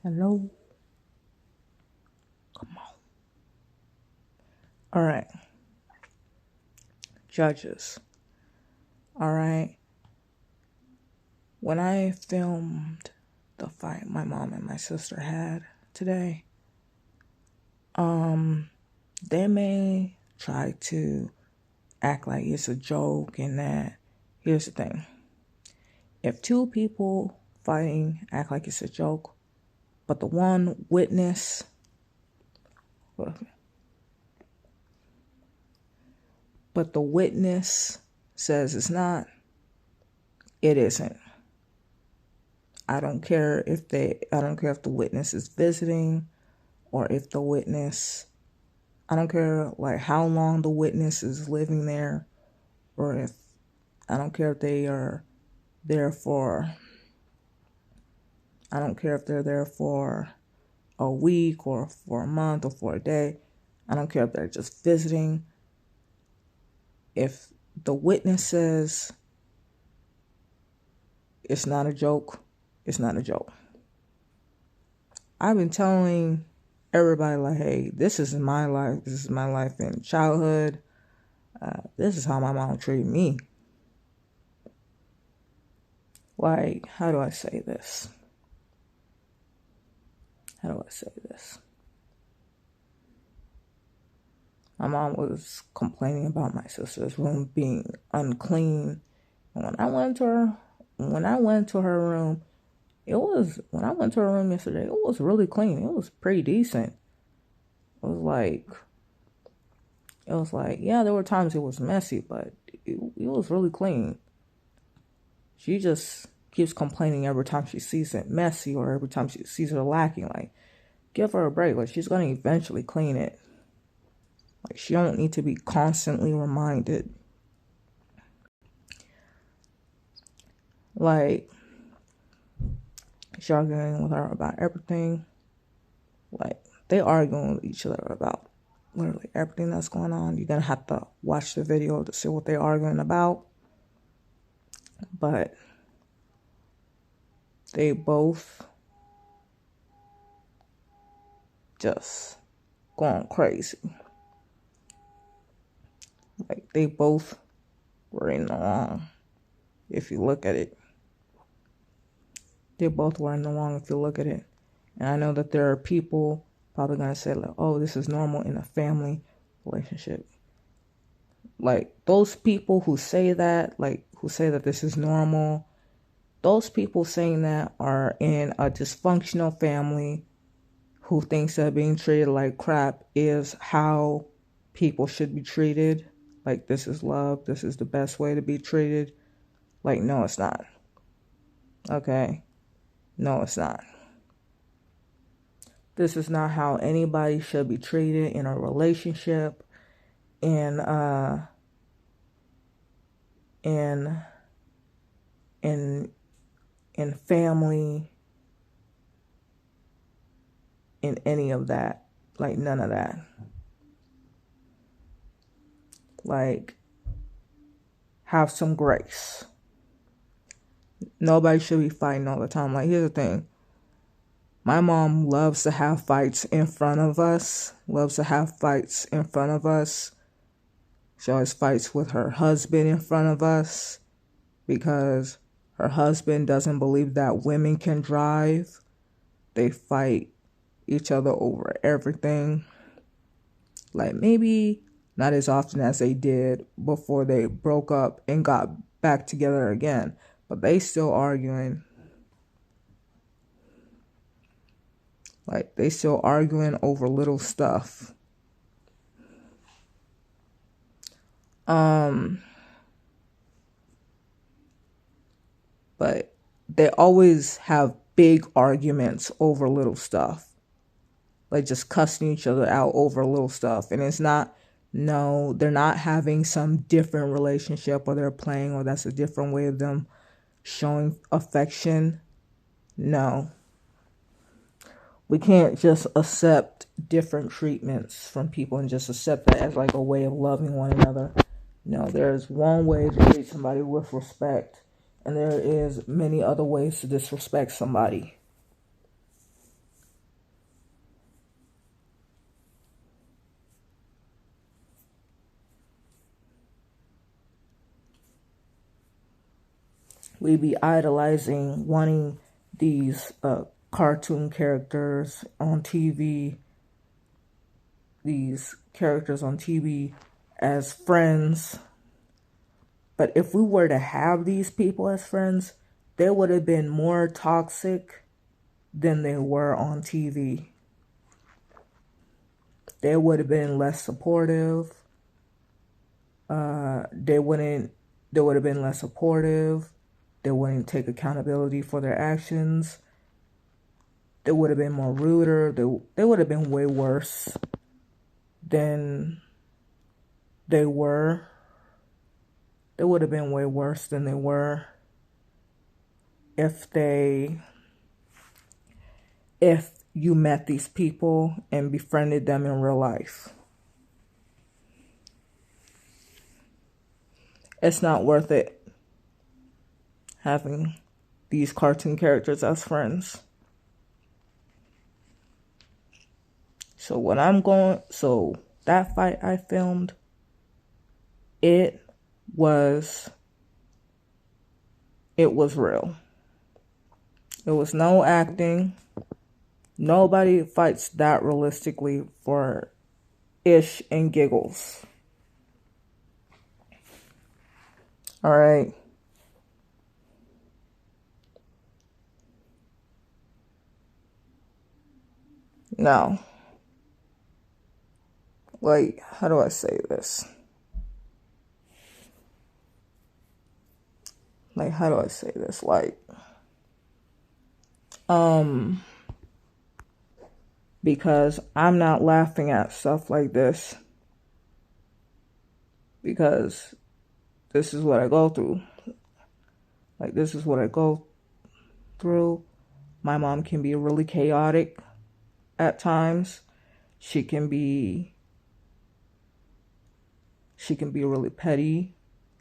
Hello? Come on. All right. Judges. All right. When I filmed the fight my mom and my sister had today, they may try to act like it's a joke and that. Here's the thing. If two people fighting act like it's a joke, but the one witness, says it's not, it isn't. I don't care if the witness is visiting or if the witness, I don't care like how long the witness is living there, or if, I don't care if they are there for, I don't care if they're there for a week or for a month or for a day. I don't care if they're just visiting. If the witness says it's not a joke, it's not a joke. I've been telling everybody, like, hey, this is my life. This is my life in childhood. This is how my mom treated me. Like, how do I say this? My mom was complaining about my sister's room being unclean. And when I went to her room, when I went to her room yesterday, it was really clean. It was pretty decent. It was like, yeah, there were times it was messy, but it was really clean. She just keeps complaining every time she sees it messy or every time she sees it lacking. Like, give her a break. Like, she's going to eventually clean it. Like, she don't need to be constantly reminded. Like, she's arguing with her about everything. Like, they arguing with each other about literally everything that's going on. You're going to have to watch the video to see what they're arguing about. But they both just going crazy. Like, they both were in the wrong, if you look at it. They both were in the wrong if you look at it. And I know that there are people probably going to say, like, oh, this is normal in a family relationship. Like, those people who say that, this is normal, those people saying that are in a dysfunctional family who thinks that being treated like crap is how people should be treated. Like, this is love. This is the best way to be treated. Like, no, it's not. Okay? No, it's not. This is not how anybody should be treated in a relationship, in family, in any of that. Like, none of that. Like, have some grace. Nobody should be fighting all the time. Like, here's the thing. My mom loves to have fights in front of us. She always fights with her husband in front of us because her husband doesn't believe that women can drive. They fight each other over everything. Like, maybe not as often as they did before they broke up and got back together again, but they still arguing. Like, they still arguing over little stuff. But they always have big arguments over little stuff. Like, just cussing each other out over little stuff. And it's not, no, they're not having some different relationship or they're playing or that's a different way of them showing affection. No. We can't just accept different treatments from people and just accept that as like a way of loving one another. No, there's one way to treat somebody with respect, and there is many other ways to disrespect somebody. We be idolizing, wanting these cartoon characters on TV, these characters on TV as friends. But if we were to have these people as friends, they would have been more toxic than they were on TV. They would have been less supportive. They would have been less supportive. They wouldn't take accountability for their actions. They would have been more ruder. They would have been way worse than they were. They would have been way worse than they were if you met these people and befriended them in real life. It's not worth it having these cartoon characters as friends. So that fight I filmed, it was real. It was no acting. Nobody fights that realistically for ish and giggles. All right. Now, like, how do I say this? Like, how do I say this? Like, because I'm not laughing at stuff like this, because this is what I go through. Like, this is what I go through. My mom can be really chaotic at times. She can be really petty.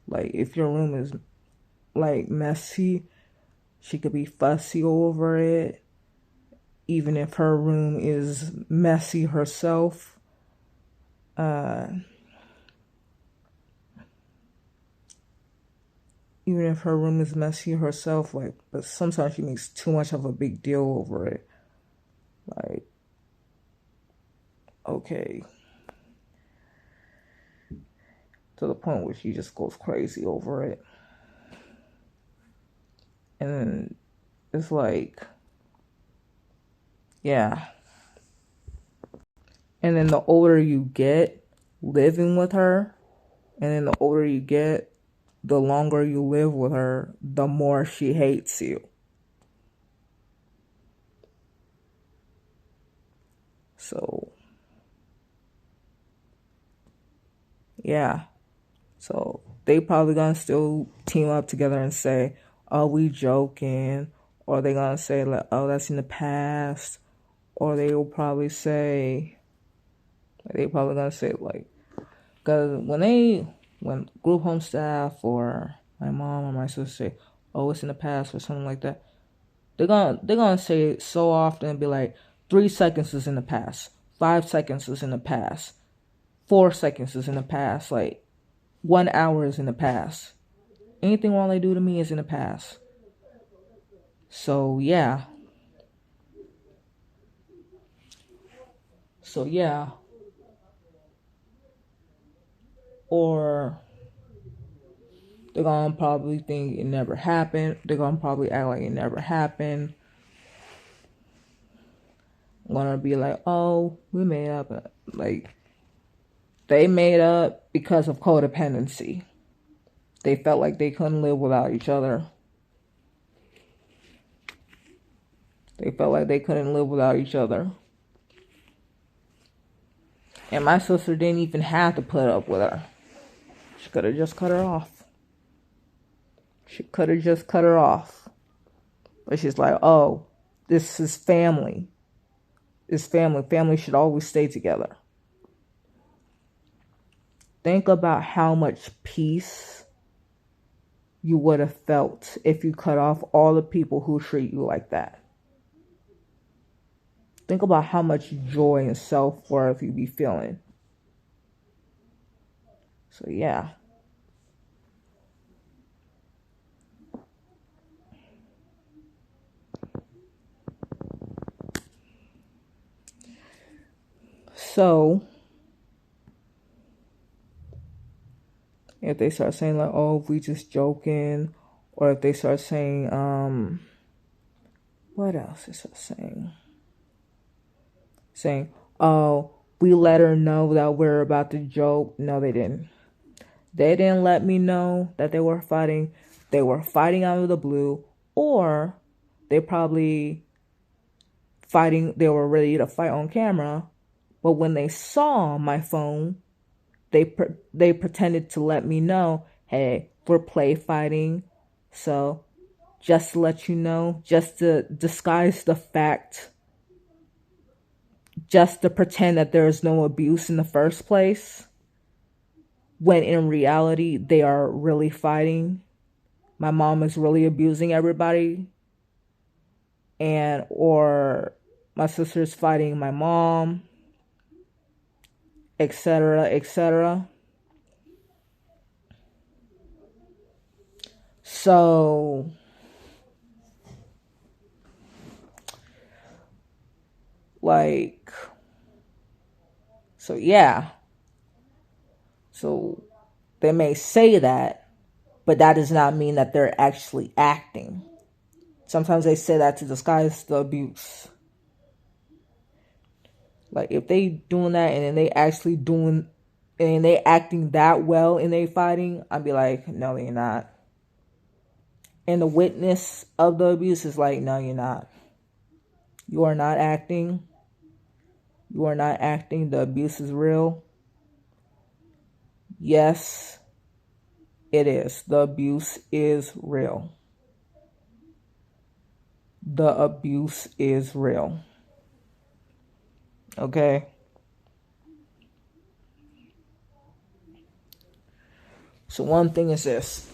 Like, if your room is like messy, she could be fussy over it. Even if her room is messy herself. Even if her room is messy herself, like, but sometimes she makes too much of a big deal over it. Like, okay. To the point where she just goes crazy over it. And then it's like, yeah. And then the older you get living with her, and then the older you get, the longer you live with her, the more she hates you. So, yeah. So they probably gonna still team up together and say, "Oh, we joking," or they gonna say like, "Oh, that's in the past," or they will probably say, like, because when group home staff or my mom or my sister say, "Oh, it's in the past" or something like that, they're gonna say it so often and be like, 3 seconds is in the past, 5 seconds is in the past, 4 seconds is in the past, like 1 hour is in the past. Anything wrong they do to me is in the past. So yeah. Or they're gonna probably think it never happened. They're gonna probably act like it never happened. I'm gonna be like, "Oh, we made up." Like, they made up because of codependency. They felt like they couldn't live without each other. They felt like they couldn't live without each other. And my sister didn't even have to put up with her. She could have just cut her off. But she's like, "Oh, this is family. It's family. Family should always stay together." Think about how much peace you would have felt if you cut off all the people who treat you like that. Think about how much joy and self-worth you'd be feeling. So yeah. So if they start saying like, oh, we just joking, or if they start saying, what else is it saying? Saying, oh, we let her know that we're about to joke. No, they didn't. They didn't let me know that they were fighting. They were fighting out of the blue, or they probably fighting. They were ready to fight on camera, but when they saw my phone, they pretended to let me know, hey, we're play fighting. So just to let you know, just to disguise the fact, just to pretend that there is no abuse in the first place, when in reality they are really fighting. My mom is really abusing everybody, and or my sister's fighting my mom, etc., etc. So like, so yeah. So they may say that, but that does not mean that they're actually acting. Sometimes they say that to disguise the abuse. Like if they doing that and then they actually doing and they acting that well in they fighting, I'd be like, no, you're not. And the witness of the abuse is like, no, you're not. You are not acting. You are not acting. The abuse is real. Yes, it is. The abuse is real. The abuse is real. Okay? So one thing is this.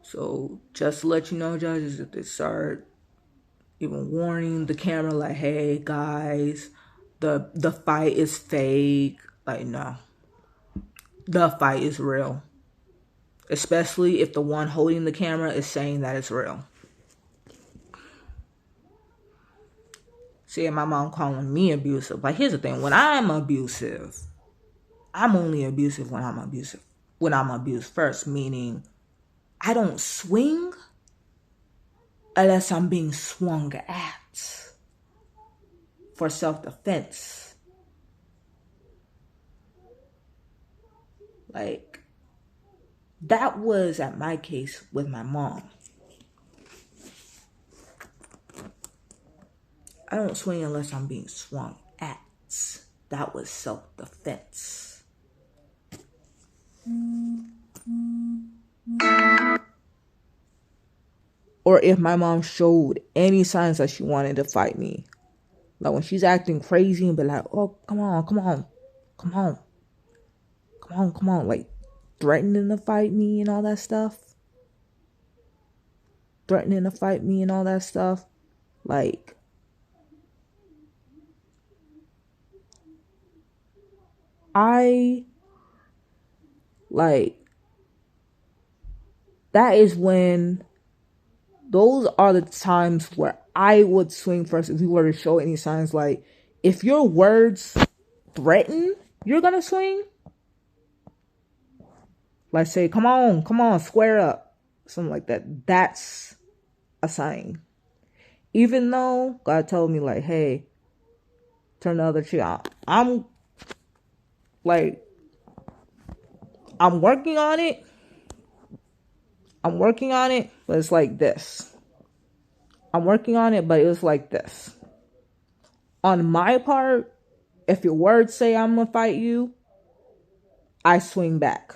So just to let you know, judges, if they start even warning the camera like, hey guys, the fight is fake, like, no. The fight is real. Especially if the one holding the camera is saying that it's real. See, my mom calling me abusive. Like, here's the thing. When I'm abusive, I'm only abusive when I'm abusive. When I'm abused first, meaning I don't swing unless I'm being swung at for self-defense. Like, that was at my case with my mom. I don't swing unless I'm being swung at. That was self-defense. Or if my mom showed any signs that she wanted to fight me. Like when she's acting crazy and be like, oh, come on. Like threatening to fight me and all that stuff. Like, that is when, those are the times where I would swing first if you were to show any signs. Like, if your words threaten, you're gonna swing. Like, say, come on, square up. Something like that. That's a sign. Even though God told me, like, hey, turn the other cheek. I'm working on it. But it's like this. I'm working on it, but it was like this. On my part, if your words say I'm gonna fight you, I swing back.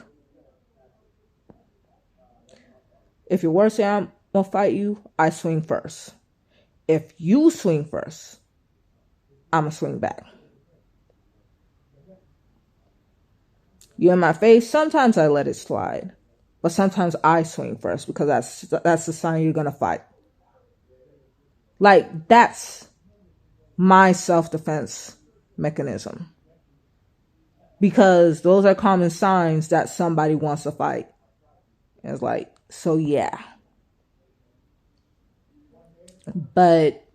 If your words say I'm gonna fight you, I swing first. If you swing first, I'm gonna swing back. You in my face, sometimes I let it slide. But sometimes I swing first because that's the sign you're gonna fight. Like, that's my self-defense mechanism. Because those are common signs that somebody wants to fight. And it's like, so yeah. But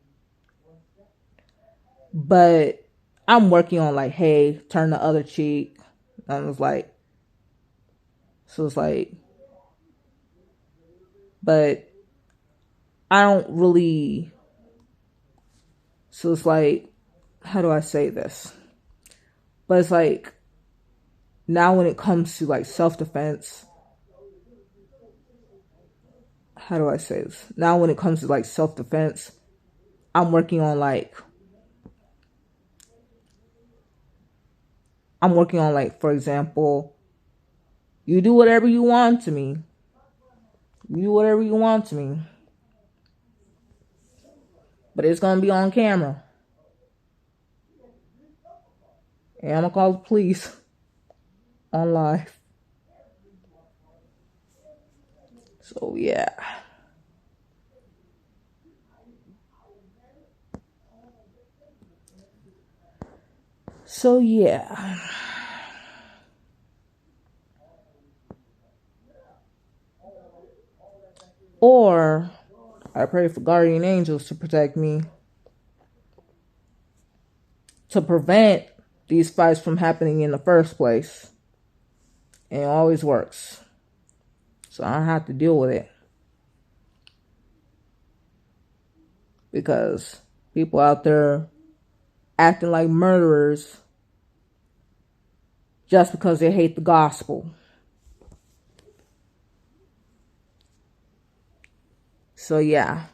I'm working on like, hey, turn the other cheek. And I was like, so it's like, but I don't really, so it's like, how do I say this? But it's like, now when it comes to like self-defense, how do I say this? Now when it comes to like self-defense, I'm working on like, for example, you do whatever you want to me. You do whatever you want to me. But it's going to be on camera. And I'm going to call the police on live. So, yeah. So, yeah. Or I pray for guardian angels to protect me, to prevent these fights from happening in the first place. And it always works. So I don't have to deal with it. Because people out there acting like murderers just because they hate the gospel. So yeah.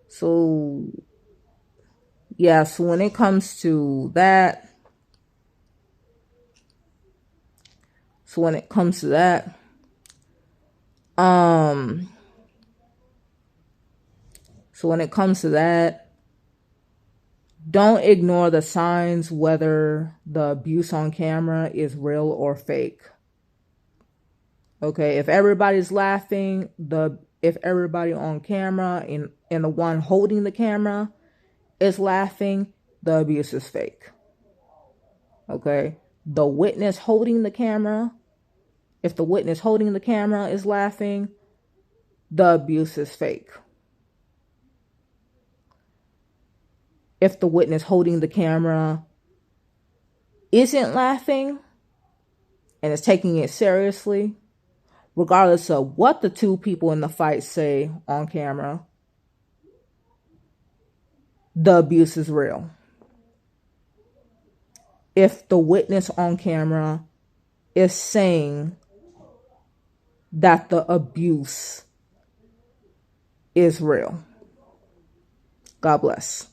So when it comes to that, don't ignore the signs whether the abuse on camera is real or fake. Okay, if everybody's laughing, if everybody on camera and the one holding the camera is laughing, the abuse is fake. Okay, the witness holding the camera, if the witness holding the camera is laughing, the abuse is fake. If the witness holding the camera isn't laughing and is taking it seriously, regardless of what the two people in the fight say on camera, the abuse is real. If the witness on camera is saying that the abuse is real. God bless.